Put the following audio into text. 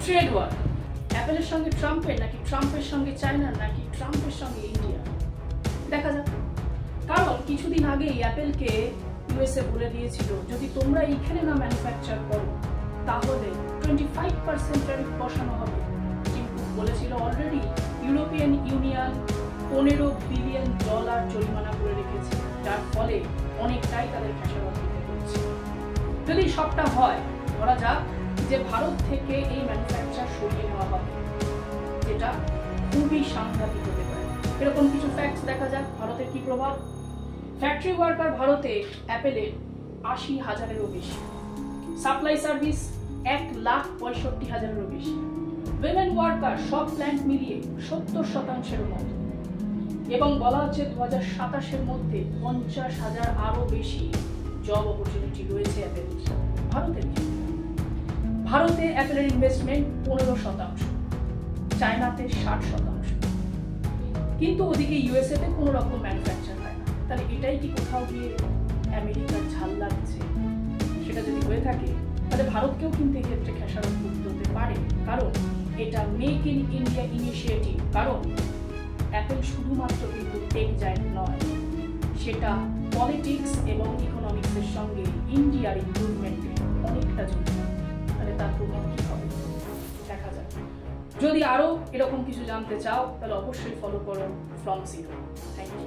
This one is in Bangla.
ট্রেড ওয়ার অ্যাপেলের সঙ্গে ট্রাম্পের, নাকি ট্রাম্পের সঙ্গে চায়নার, নাকি ট্রাম্পের সঙ্গে ইন্ডিয়া, দেখা যাক। কারণ কিছুদিন আগেই অ্যাপেলকে ইউএসএ বলে দিয়েছিল যদি তোমরা এইখানে না ম্যানুফ্যাকচার করো তাহলে 25% ট্যারিফ বসানো হবে। কিন্তু বলেছিল অলরেডি ইউরোপিয়ান ইউনিয়ন $15 বিলিয়ন জরিমানা করে রেখেছে, যার ফলে অনেকটাই তাদের খেসারত দিতে হচ্ছে। যদি সবটা হয়, ধরা যাক যে ভারত থেকে এই ম্যানুফ্যাকচার সরিয়ে নেওয়া হবে, যেটা খুবই সাংঘাতিক হতে পারে। এরকম কিছু ফ্যাক্টস দেখা যাক ভারতের কি প্রভাব। ফ্যাক্টরি ওয়ার্কার ভারতে অ্যাপেলের 80,000-এরও বেশি, সাপ্লাই সার্ভিস 1,65,000-এরও বেশি, উইমেন ওয়ার্কার সব প্ল্যান্ট মিলিয়ে 70%-এরও মতো, এবং বলা হচ্ছে 2027-এর মধ্যে 50,000 আরো বেশি জব অপরচুনিটি রয়েছে অ্যাপেল ভারতের। ভারতে অ্যাপেলের ইনভেস্টমেন্ট 15%, চায়নাতে 60%, কিন্তু ওদিকে ইউএসএ তে কোনো রকম ম্যানুফ্যাকচার হয় না। তাহলে এটাই কি কোথাও গিয়ে আমেরিকার ঝাল লাগছে? সেটা যদি হয়ে থাকে তাহলে ভারতকেও কিন্তু এক্ষেত্রে খেসারত করতে হতে পারে, কারণ এটা মেক ইন ইন্ডিয়া ইনিশিয়েটিভ। কারণ অ্যাপেল শুধুমাত্র কিন্তু টেক জায়ান্ট নয়, সেটা পলিটিক্স এবং ইকোনমিক্সের সঙ্গে ইন্ডিয়ার ইমপ্রুভমেন্টে অনেকটা জড়িত। তাহলে তার প্রভাব কি হবে দেখা যাক। যদি আরো এরকম কিছু জানতে চাও তাহলে অবশ্যই ফলো করো ফ্রম জিরো। Thank you.